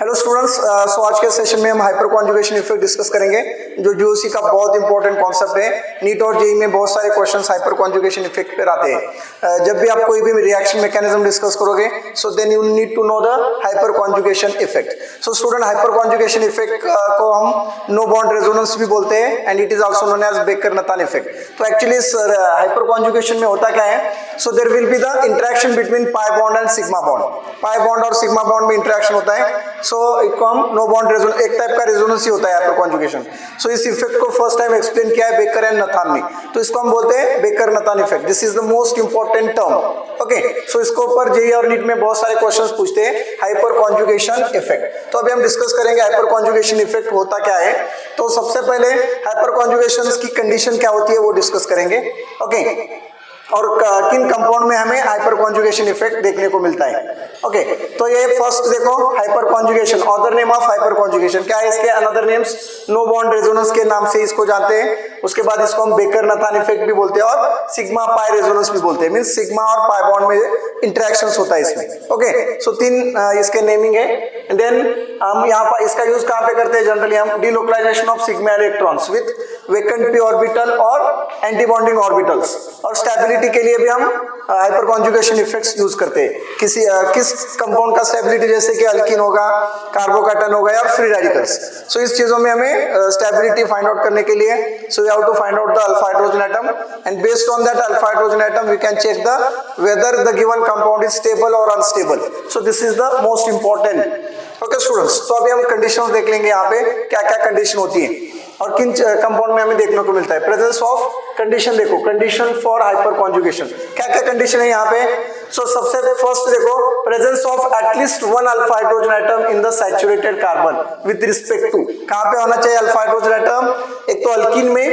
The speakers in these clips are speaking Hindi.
हेलो स्टूडेंट्स, सो आज के सेशन में हम हाइपर कॉन्जुगेशन इफेक्ट डिस्कस करेंगे जो जीओसी का बहुत इंपॉर्टेंट कॉन्सेप्ट है। नीट और जेईई में बहुत सारे क्वेश्चंस हाइपर कॉन्जुगेशन इफेक्ट पर आते हैं। जब भी आप कोई भी रिएक्शन मैकेनिज्म डिस्कस करोगे so then you need to know the hyperconjugation effect. So student, hyperconjugation effect को हम नो बॉन्ड रेजोनेंस भी बोलते हैं and it is also known as Baker Nathan effect. तो एक्चुअली हाइपर कॉन्जुगेशन में होता क्या है, so there will be the interaction between pi bond and sigma bond. Pi bond और सिग्मा बॉन्ड में इंटरेक्शन होता है, सो इसको हम नो बॉन्ड रेजोनेंस, एक टाइप का रेजोनेंस ही होता है हाइपर कॉन्जुगेशन। सो इस इफेक्ट को फर्स्ट टाइम एक्सप्लेन किया है बेकर एंड नथान ने, तो इसको हम बोलते हैं Baker Nathan effect. This is the most important term. Okay, so इसके ऊपर जेईई और नीट में बहुत सारे क्वेश्चंस पूछते हैं हाइपर कॉन्जुगेशन इफेक्ट। तो अभी हम डिस्कस करेंगे हाइपर कॉन्जुगेशन इफेक्ट होता क्या है। तो सबसे पहले हाइपर कॉन्जुगेशन की कंडीशन क्या होती है वो डिस्कस करेंगे। ओके, और किन कंपाउंड में हमें हाइपर कॉन्जुगेशन इफेक्ट देखने को मिलता है। ओके, तो ये फर्स्ट देखो hyperconjugation, other name of hyperconjugation क्या है, इसके another names no bond resonance के नाम से इसको जानते हैं। उसके बाद इसको हम बेकर-नतान इफेक्ट भी बोलते हैं और सिग्मा पाई रेजोनेंस भी बोलते हैं। मींस सिग्मा और पाई बॉन्ड में इंटरेक्शंस होता है इसमें। ओके, सो तीन इसके नेमिंग है। एंड देन हम यहाँ पर इसका यूज कहाँ पे करते हैं, जनरली हम delocalisation of sigma electrons with vacant P orbital और एंटी बॉन्डिंग ऑर्बिटल्स, और स्टेबिलिटी के लिए भी हम हाइपर कॉन्जुगेशन इफेक्ट्स यूज करते हैं। किस कंपाउंड का स्टेबिलिटी, जैसे कि अल्कीन होगा, कार्बोकैटायन होगा या फ्री रेडिकल्स। सो इस चीजों में हमें स्टेबिलिटी फाइंड आउट करने के लिए so we have to find out the alpha hydrogen atom and based on that alpha hydrogen atom we can check the whether the given compound is stable और unstable. So this is the most important. Okay students, तो अभी हम कंडीशंस देख लेंगे यहाँ पे क्या क्या कंडीशन होती है और किन कंपाउंड में हमें देखने को मिलता है। प्रेजेंस ऑफ कंडीशन देखो, कंडीशन फॉर हाइपर कॉन्जुगेशन क्या क्या कंडीशन है यहाँ पे। सो सबसे फर्स्ट देखो, presence of at least one alpha hydrogen atom in the saturated carbon with respect to, कहाँ पे होना चाहिए अल्फा हाइड्रोजन एटम, एक तो अल्कीन में।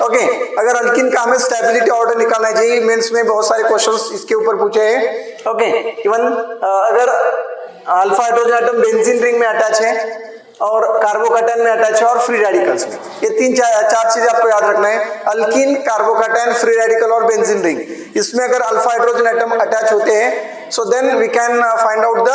ओके, अगर अल्कीन का हमें स्टेबिलिटी ऑर्डर निकालना चाहिए, मेंस में बहुत सारे क्वेश्चंस इसके ऊपर पूछे हैं। ओके, इवन अगर alpha hydrogen atom benzene ring में अटैच है और कार्बोकैटायन में अटैच है और फ्री रेडिकल्स में, ये तीन चार चीजें आपको याद रखना है। अल्कीन, कार्बोकैटायन, फ्री रेडिकल और बेंजीन रिंग, इसमें अगर अल्फा हाइड्रोजन एटम अटैच होते हैं so then we can find out the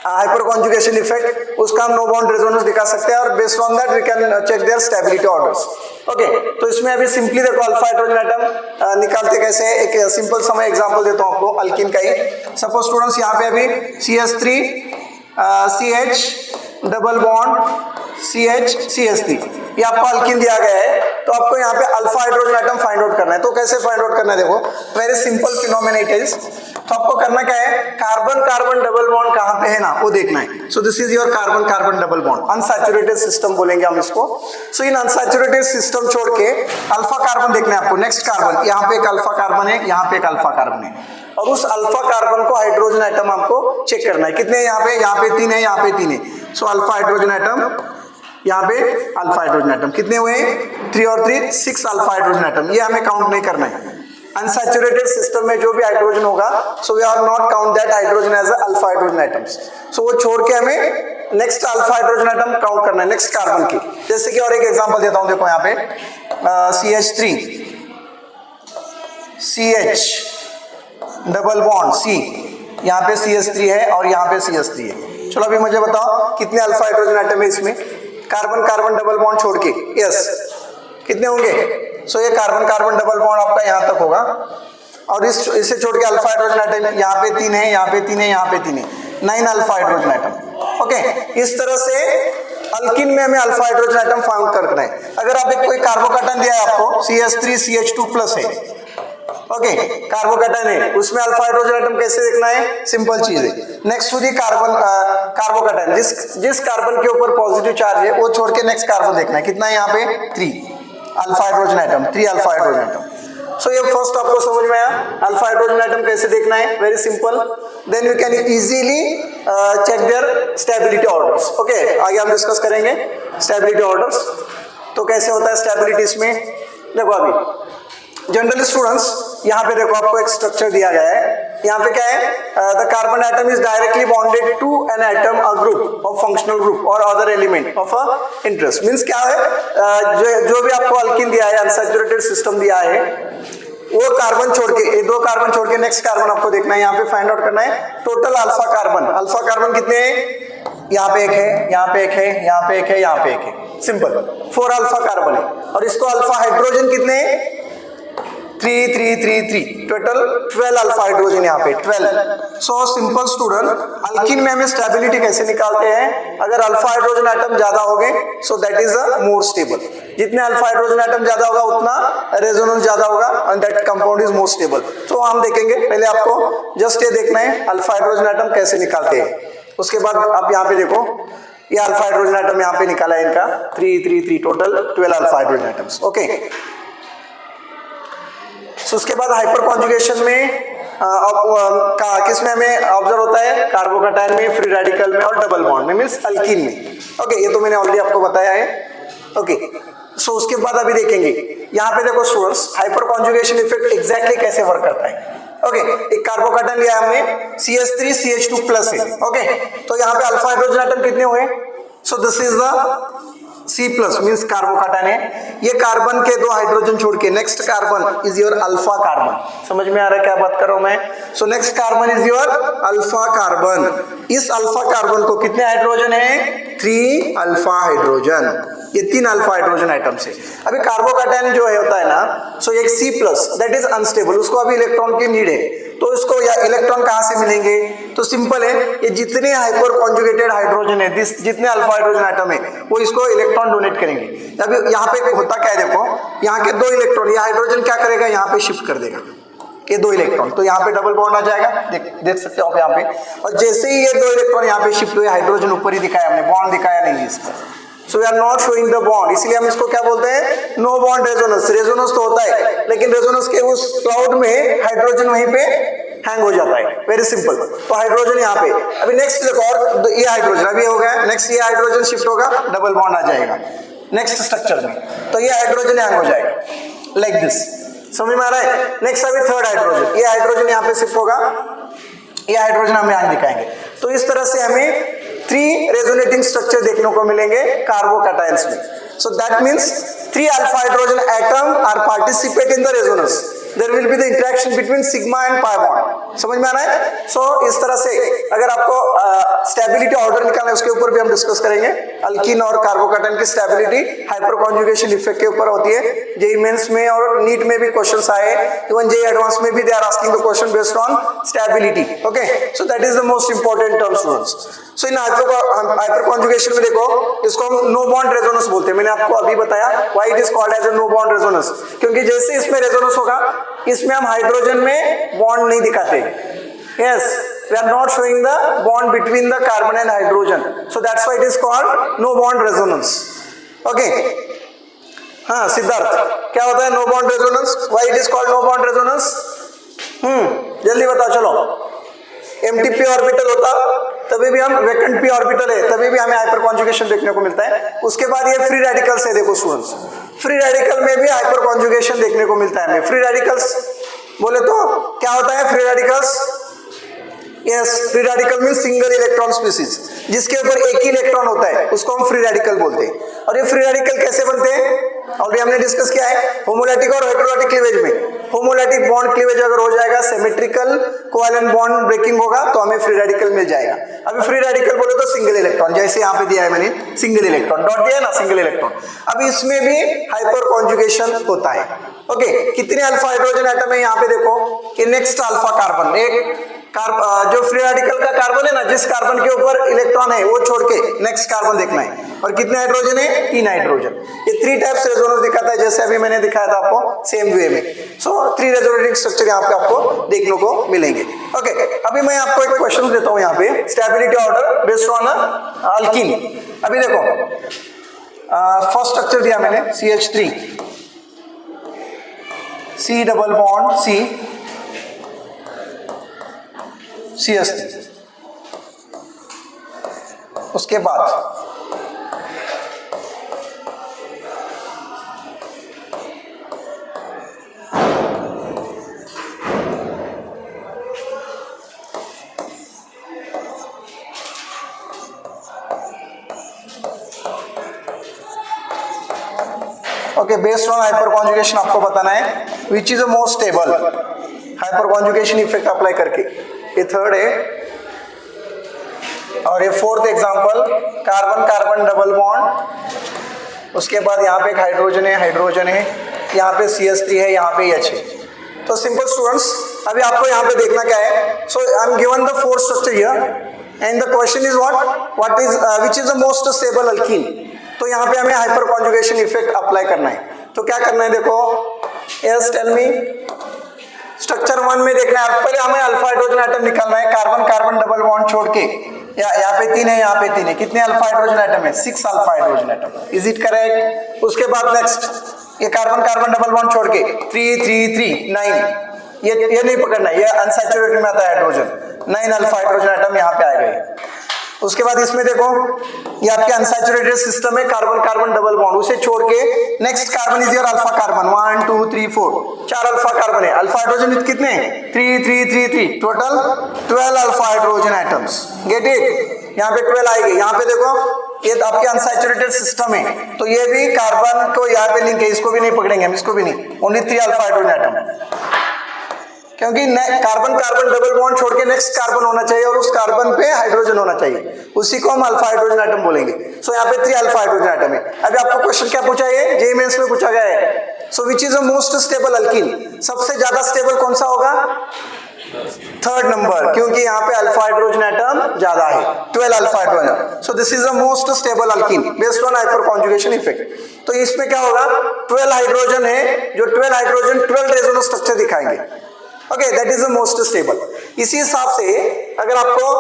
hyperconjugation effect. उसका हम नो बॉन्ड रेजोनेंस दिखा सकते हैं और based on that we can check their stability orders. Okay, तो इसमें अभी सिंपली देखो अल्फा हाइड्रोजन एटम निकालते कैसे है, एक सिंपल सा मैं एग्जांपल देता हूं आपको अल्कीन का ही। सपोज स्टूडेंट्स यहाँ पे अभी CH3 CH double bond CH CH3 ये आपको अल्कीन दिया गया है, तो आपको यहाँ पे alpha hydrogen atom find out करना है। तो कैसे फाइंड आउट करना है, देखो very simple phenomena it is. तो आपको करना क्या है, कार्बन कार्बन डबल बॉन्ड कहाँ पे है ना वो देखना है। सो this is your carbon carbon double bond, unsaturated system बोलेंगे हम इसको। सो इन अनसैचुरेटेड सिस्टम छोड़ के अल्फा कार्बन देखना है आपको। नेक्स्ट कार्बन, यहाँ पे एक अल्फा कार्बन है, यहाँ पे एक अल्फा कार्बन है, और उस अल्फा कार्बन को हाइड्रोजन एटम आपको चेक करना है। कितने यहाँ पे 3 है, यहाँ पे 3 है। सो अल्फा हाइड्रोजन एटम, यहाँ पे अल्फा हाइड्रोजन एटम कितने हुए, 3 और 3 6 अल्फा हाइड्रोजन एटम। ये हमें काउंट नहीं करना है। अनसैचुरेटेड सिस्टम में जो भी हाइड्रोजन होगा so we are not count that hydrogen as alpha hydrogen atoms. So वो छोड़ के हमें next alpha hydrogen atom count करना है नेक्स्ट कार्बन की। जैसे कि और एक एग्जांपल देता हूं, देखो यहाँ पे CH3 CH double bond C, यहाँ पे CH3 है और यहाँ पे CH3 है। चलो अभी मुझे बताओ कितने अल्फा हाइड्रोजन एटम है इसमें, कार्बन कार्बन डबल बॉन्ड छोड़ के। यस, कितने होंगे। सो ये कार्बन कार्बन डबल बॉन्ड आपका यहाँ तक होगा, और इसे छोड़ के अल्फा हाइड्रोजन एटम यहाँ पे 3 है, यहाँ पे 3 है, यहाँ पे 3 है, 9 अल्फा हाइड्रोजन एटम। ओके, इस तरह से अल्कीन में हमें अल्फा हाइड्रोजन एटम फाउंड करना है। अगर आप एक कोई कार्बोकैटायन दिया है आपको, CH3 CH2 प्लस है, ओके कार्बोकैटायन है, उसमें अल्फा हाइड्रोजन एटम कैसे देखना है, सिंपल चीज है। Next to the carbon carbocation, जिस कार्बन के ऊपर पॉजिटिव चार्ज है वो छोड़ के नेक्स्ट कार्बन देखना है। कितना है यहाँ पे 3 alpha hydrogen atom, 3 alpha hydrogen atom. So ये फर्स्ट आपको समझ में आया अल्फा हाइड्रोजन एटम कैसे देखना है, very simple. Then you can easily check their stability orders. Okay, आगे हम डिस्कस करेंगे स्टेबिलिटी ऑर्डर्स। तो कैसे होता है स्टेबिलिटी इसमें, देखो अभी जनरली स्टूडेंट्स यहाँ पे देखो आपको एक स्ट्रक्चर दिया गया है। यहाँ पे क्या है, the carbon atom is directly bonded to an atom a group of functional group और other element of a interest. Means क्या है, जो भी आपको अल्कीन दिया है, अनसैचुरेटेड सिस्टम दिया है, वो कार्बन छोड़ के 2 कार्बन छोड़ के नेक्स्ट कार्बन आपको देखना है। यहाँ पे फाइंड आउट करना है total alpha carbon. Alpha carbon कितने हैं, यहाँ पे एक है, यहाँ पे एक है, यहाँ पे एक है, यहाँ पे एक है, सिंपल 4 अल्फा कार्बन है। और इसको अल्फा हाइड्रोजन कितने हैं? 3 3 3 3, टोटल 12 अल्फा हाइड्रोजन यहाँ पे 12। सो सिंपल स्टूडेंट, अल्कीन में हमें स्टेबिलिटी कैसे निकालते हैं? अगर अल्फा हाइड्रोजन एटम ज्यादा हो गए सो that is a more stable. जितने अल्फा हाइड्रोजन एटम ज्यादा होगा उतना रेजोनेंस ज्यादा होगा and that compound is more stable. तो हम देखेंगे, पहले आपको जस्ट ये देखना है अल्फा हाइड्रोजन एटम कैसे निकालते हैं। उसके बाद आप यहाँ पे देखो, ये अल्फा हाइड्रोजन एटम यहाँ पे निकाला है इनका 3 3 3, total 12 alpha hydrogen atoms. Okay, so उसके बाद हाइपर कॉन्जुगेशन में किस में हमें ऑब्जर्व होता है? कार्बोकैटायन में, फ्री रेडिकल में और डबल बॉन्ड में, मींस अल्कीन में। ओके, ये तो मैंने ऑलरेडी आपको बताया है। ओके, सो उसके बाद अभी देखेंगे यहाँ पे देखो students, hyper conjugation effect exactly कैसे वर्क करता है। ओके, एक कार्बोकैटायन लिया हमने, CH3 CH2 प्लस है। ओके, तो यहाँ पे अल्फा हाइड्रोजन एटम कितने हुए? सो this is the C plus means carbocation है। ये कार्बन के 2 हाइड्रोजन छोड़ के next carbon is your alpha carbon. समझ में आ रहा है क्या बात कर रहा हूं मैं? So next carbon is your alpha carbon. इस अल्फा कार्बन को कितने हाइड्रोजन है? 3 अल्फा हाइड्रोजन। ये 3 अल्फा हाइड्रोजन आइटम्स है। अभी कार्बोकैटायन जो है होता है ना, सो एक C plus that is unstable, उसको अभी इलेक्ट्रॉन की नीड है। तो इसको या इलेक्ट्रॉन कहां से मिलेंगे? तो सिंपल है, ये जितने हाइपर कॉन्जुगेटेड हाइड्रोजन है, जितने अल्फा हाइड्रोजन आइटम है वो इसको इलेक्ट्रॉन डोनेट करेंगे। अभी यहाँ पे होता क्या है देखो, यहाँ के 2 इलेक्ट्रॉन, ये हाइड्रोजन क्या करेगा? यहाँ पे शिफ्ट कर देगा ये 2 इलेक्ट्रॉन, तो यहाँ पे डबल बॉन्ड आ जाएगा। देख सकते हो आप यहाँ पे। और जैसे ही ये 2 इलेक्ट्रॉन यहाँ पे शिफ्ट हुए, हाइड्रोजन ऊपर ही दिखाया हमने, बॉन्ड दिखाया नहीं इस पर। So we are not showing the bond, इसलिए हम इसको क्या बोलते हैं? No bond resonance. रेजोनेंस तो होता है, लेकिन रेजोनेंस के उस क्लाउड में हाइड्रोजन वहीं पे हैंग हो जाता है। Very simple. तो हाइड्रोजन यहाँ पे, अभी नेक्स्ट देखो, और ये हाइड्रोजन अभी हो गया, नेक्स्ट ये हाइड्रोजन शिफ्ट होगा, डबल बॉन्ड आ जाएगा नेक्स्ट स्ट्रक्चर में, तो ये हाइड्रोजन हैंग हो जाएगा लाइक दिस। समझ में आ रहा है? नेक्स्ट अभी थर्ड हाइड्रोजन, ये हाइड्रोजन यहाँ पे शिफ्ट होगा, ये हाइड्रोजन हम यहाँ दिखाएंगे। तो इस तरह से हमें 3 रेजोनेटिंग स्ट्रक्चर देखने को मिलेंगे कार्बोकैटायंस में। So that means 3 alpha hydrogen atom are participate in the resonance. There will be the interaction between sigma and pi bond. समझ में आ रहा है? सो इस तरह से अगर आपको स्टेबिलिटी ऑर्डर निकालना है, उसके ऊपर भी हम डिस्कस करेंगे। अल्कीन और कार्बोकैटायन की स्टेबिलिटी हाइपर कॉन्जुगेशन इफेक्ट के ऊपर होती है। जेईई मेंस में और नीट में भी क्वेश्चंस आए, इवन जेईई एडवांस में भी they are asking the question based on stability. Okay, so that is the most important term students. So in hyperconjugation में देखो, इसको हम नो बॉन्ड रेजोनेंस बोलते हैं। मैंने आपको अभी बताया why it is called as a no bond resonance, क्योंकि जैसे इसमें रेजोनेंस होगा, इसमें हम हाइड्रोजन में बॉन्ड नहीं दिखाते। Yes, we are not showing the bond between the carbon and hydrogen, so that's why it is called no bond resonance. Okay, हाँ सिद्धार्थ, क्या होता है no bond resonance? Why it is called no bond resonance? जल्दी बताओ चलो। empty p ऑर्बिटल होता तभी भी हम वैकेंट p ऑर्बिटल है, तभी भी हमें हाइपर कॉन्जुगेशन देखने को मिलता है। उसके बाद ये फ्री रेडिकल्स है, देखो स्टूडेंट्स, फ्री रेडिकल में भी हाइपर कॉन्जुगेशन देखने को मिलता है हमें। फ्री रेडिकल्स बोले तो क्या होता है free radicals? Yes, free radical means single electron species, जिसके ऊपर एक ही इलेक्ट्रॉन होता है, उसको हम फ्री रेडिकल बोलते हैं। और ये फ्री रेडिकल कैसे बनते हैं? ऑलरेडी हमने डिस्कस किया है, होमोलैटिक और हेटेरोलैटिक क्लीवेज में। होमोलैटिक बॉन्ड क्लीवेज अगर हो जाएगा, सिमेट्रिकल कोवैलेंट बॉन्ड ब्रेकिंग होगा, तो हमें फ्री रेडिकल मिल जाएगा। अभी फ्री रेडिकल बोले तो सिंगल इलेक्ट्रॉन, जैसे यहाँ पे दिया है मैंने, सिंगल इलेक्ट्रॉन डॉट दिया है ना, सिंगल इलेक्ट्रॉन। अभी इसमें भी हाइपर कॉन्जुगेशन होता है। ओके, कितने अल्फा हाइड्रोजन एटम है यहाँ पे देखो कि नेक्स्ट अल्फा कार्बन, एक जो फ्री रेडिकल का कार्बन है ना, जिस कार्बन के ऊपर इलेक्ट्रॉन है वो छोड़ के नेक्स्ट कार्बन देखना है। और कितने हाइड्रोजन है? 3 हाइड्रोजन। ये 3 टाइप्स रेजोनेंस दिखाता है, जैसे अभी मैंने दिखाया था आपको सेम वे में। सो 3 रेजोनेटिंग स्ट्रक्चर यहाँ पे आपको देखने को मिलेंगे। ओके, अभी मैं आपको एक क्वेश्चन देता हूँ यहाँ पे, stability order based on alkyne. अभी देखो फर्स्ट स्ट्रक्चर दिया मैंने CH3, C double bond C, CH3। उसके बाद okay, based on hyper conjugation आपको बताना है which is a most stable, hyper conjugation effect apply करके। ये थर्ड है और ये fourth example, carbon carbon double bond, उसके बाद यहाँ पे एक हाइड्रोजन है, यहाँ पे CH3 है, यहाँ पे H है। तो सिंपल स्टूडेंट्स, अभी आपको यहाँ पे देखना क्या है, so I am given the fourth structure here and the question is what is which is the most stable alkene. तो यहाँ पे हमें हाइपर कॉन्जुगेशन इफेक्ट अप्लाई करना है। तो क्या करना है, देखो, यस टेल मी, स्ट्रक्चर 1 में देखना है, पहले हमें अल्फा हाइड्रोजन एटम निकालना है, कार्बन कार्बन डबल बॉन्ड छोड़ के, यहाँ पे 3 है, यहाँ पे 3 है, कितने अल्फा हाइड्रोजन एटम है, 6 alpha hydrogen atom, is it correct. उसके बाद नेक्स्ट, ये कार्बन कार्बन डबल बॉन्ड छोड़ के 3 3 3 9, ये नहीं पकड़ना, ये अनसैचुरेटेड में आता है हाइड्रोजन, 9 अल्फा हाइड्रोजन एटम यहाँ पे आ गए। उसके बाद इसमें देखो, ये आपके अनसैचुरेटेड सिस्टम है, कार्बन कार्बन डबल बॉन्ड, उसे छोड़ के next carbon is your alpha carbon, 1 2 3 4, 4 alpha carbon है, अल्फा हाइड्रोजन कितने, 3 3 3 3, total 12 alpha hydrogen atoms, get it, यहाँ पे 12 आएंगे। यहाँ पे देखो, ये आपके अनसैचुरेटेड सिस्टम है, तो ये भी कार्बन को यहाँ पे लिंक है, इसको भी नहीं पकड़ेंगे हम, इसको भी नहीं, ओनली 3 अल्फा हाइड्रोजन एटम, क्योंकि कार्बन कार्बन डबल बॉन्ड छोड़ के नेक्स्ट कार्बन होना चाहिए और उस कार्बन पे हाइड्रोजन होना चाहिए, उसी को हम अल्फा हाइड्रोजन एटम बोलेंगे। सो यहाँ पे 3 अल्फा हाइड्रोजन एटम है। अभी आपको क्वेश्चन क्या पूछा है, जेईई मेंस में पूछा गया है, so which is the most stable alkene, सबसे ज्यादा स्टेबल कौन सा होगा, 3rd नंबर, क्योंकि यहाँ पे अल्फा हाइड्रोजन एटम ज्यादा है, 12 alpha hydrogen, so this is the most stable alkyne based on hyperconjugation effect. तो इसमें क्या होगा, 12 हाइड्रोजन है, जो 12 हाइड्रोजन 12 रेजोनेंस स्ट्रक्चर दिखाएंगे, okay, that is the most stable. इसी हिसाब से अगर आपको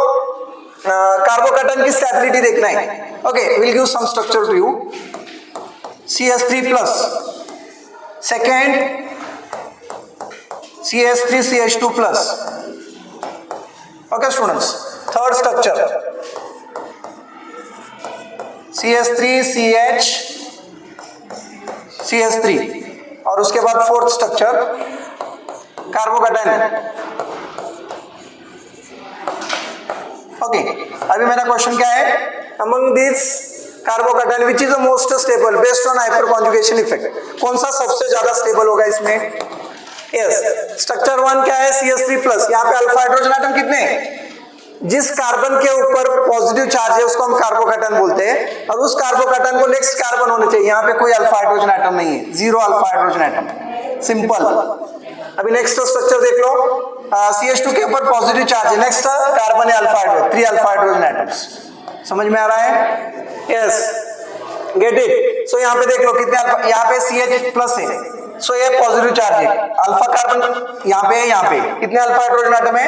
कार्बोकैटन की स्टेबिलिटी देखना है, okay, will give some structure to you, CH3+, second CH3 CH2+, okay students, third structure CH3 CH CH3, और उसके बाद फोर्थ स्ट्रक्चर कार्बोकैटन। ओके, अभी मेरा क्वेश्चन क्या है, among this carbocation which is the most stable based on hyperconjugation effect, कौन सा सबसे ज्यादा स्टेबल होगा इसमें, यस, स्ट्रक्चर 1 क्या है, CH3+, यहाँ पे अल्फा हाइड्रोजन एटम कितने हैं, जिस कार्बन के ऊपर पॉजिटिव चार्ज है उसको हम कार्बोकैटन बोलते हैं, और उस कार्बोकैटन को नेक्स्ट कार्बन होना चाहिए, यहाँ पे कोई अल्फा हाइड्रोजन एटम नहीं है, 0 अल्फा हाइड्रोजन एटम, सिंपल। अभी नेक्स्ट स्ट्रक्चर देख लो, CH2 के ऊपर पॉजिटिव चार्ज है, नेक्स्ट कार्बन है alpha hydrogen, 3 alpha hydrogen atoms, समझ में आ रहा है, यस, गेट इट। सो यहाँ पे देख लो कितने अल्फा, यहाँ पे CH+ है, सो ये पॉजिटिव चार्ज है, अल्फा कार्बन यहाँ पे कितने अल्फा हाइड्रोजन एटम है,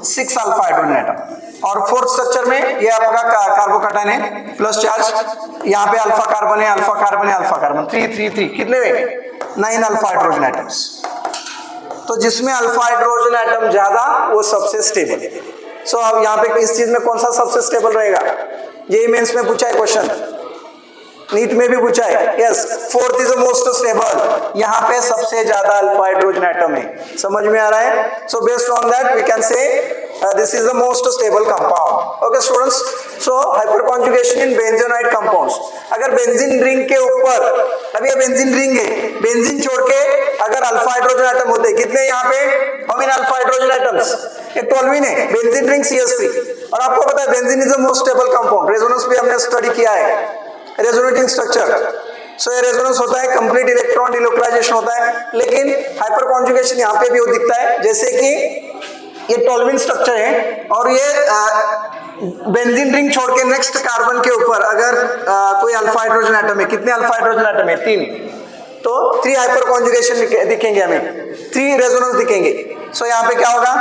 6 अल्फा हाइड्रोजन एटम, और फोर्थ स्ट्रक्चर में ये आपका कार्बोकैटन है प्लस चार्ज, यहाँ पे अल्फा कार्बन है, 3 3 3, कितने में 9 अल्फा हाइड्रोजन एटम्स। तो जिसमें अल्फा हाइड्रोजन एटम ज्यादा वो सबसे स्टेबल है। सो अब यहाँ पे इस चीज में कौन सा सबसे स्टेबल रहेगा, जेईई मेंस में पूछा है क्वेश्चन, नीट में भी पूछा है, yes, fourth is the most stable, यहाँ पे सबसे ज्यादा अल्फा हाइड्रोजन एटम है, समझ में आ रहा है। So based on that we can say this is the most stable compound, okay students. So hyperconjugation in benzenoid compounds, अगर बेंजीन रिंग के ऊपर, अब ये बेंजीन रिंग है, बेंजीन छोड़ के अगर अल्फा हाइड्रोजन एटम होते कितने, यहाँ पे how many alpha hydrogen atoms, ये 12 है, बेंजीन रिंग CH3, और आपको पता है benzene is the most stable compound, resonance भी हमने स्टडी किया है, रेजोनेटिंग स्ट्रक्चर। सो ये रेजोनेंस होता है, कंप्लीट इलेक्ट्रॉन डिलोकलाइजेशन होता है, लेकिन हाइपर कॉन्जुगेशन यहाँ पे भी हो दिखता है, जैसे कि ये टोल्विन स्ट्रक्चर है, और ये बेंजीन रिंग छोड़ के नेक्स्ट कार्बन के ऊपर अगर कोई अल्फा हाइड्रोजन एटम है, कितने अल्फा हाइड्रोजन एटम है, 3, तो 3 हाइपर कॉन्जुगेशन दिखेंगे हमें, 3 रेजोनेंस दिखेंगे। सो यहाँ पे क्या होगा,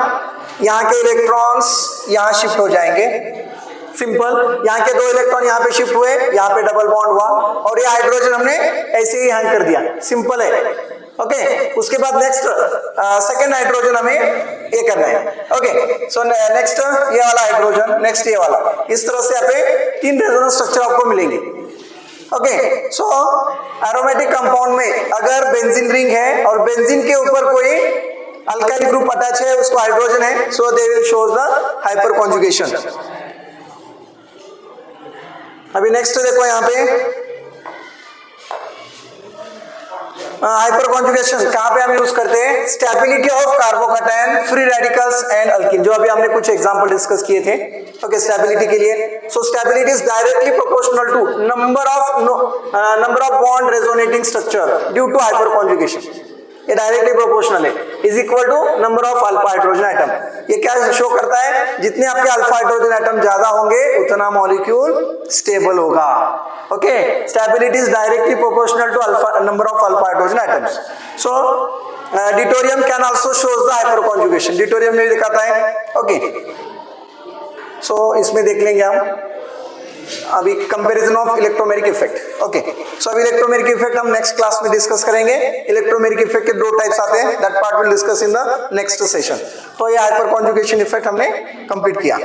यहाँ के इलेक्ट्रॉन्स यहाँ शिफ्ट हो जाएंगे, सिंपल, यहाँ के 2 इलेक्ट्रॉन यहाँ पे शिफ्ट हुए, यहाँ पे डबल बॉन्ड हुआ, और ये हाइड्रोजन हमने ऐसे ही हैंग कर दिया, सिंपल है, ओके। उसके बाद नेक्स्ट सेकेंड हाइड्रोजन हमें ये करना है, ओके। सो नेक्स्ट ये वाला हाइड्रोजन, नेक्स्ट ये वाला, इस तरह से यहाँ पे 3 रेजोनेंस स्ट्रक्चर आपको मिलेंगे, ओके। सो एरोमेटिक कंपाउंड में अगर बेंजीन रिंग है और बेंजीन के ऊपर कोई अल्काइल ग्रुप अटैच है, उसको हाइड्रोजन है, so they will shows the hyperconjugation. अभी नेक्स्ट देखो यहाँ पे हाइपर कॉन्जुगेशन कहाँ पे हम यूज करते हैं? Stability of carbocation, free radicals and alkyne, जो अभी हमने कुछ एग्जांपल डिस्कस किए थे। ओके, स्टेबिलिटी के लिए so stability is directly proportional to number of bond resonating structure due to hyperconjugation. ये डायरेक्टली प्रोपोर्शनल है, is equal to number of alpha hydrogen atom. ये क्या शो करता है? जितने आपके अल्फा हाइड्रोजन एटम ज्यादा होंगे उतना मॉलिक्यूल स्टेबल होगा। Okay, stability is directly proportional to alpha number of alpha hydrogen atoms. So deuterium can also shows the hyperconjugation, deuterium में दिखाता है। ओके, सो इसमें देख लेंगे हम अभी comparison of electromeric effect. Okay, so अभी इलेक्ट्रोमेरिक इफेक्ट हम नेक्स्ट क्लास में डिस्कस करेंगे। इलेक्ट्रोमेरिक इफेक्ट के दो टाइप्स आते हैं, that part will discuss in the next session. तो ये हाइपर कॉन्जुगेशन इफेक्ट हमने कंप्लीट किया।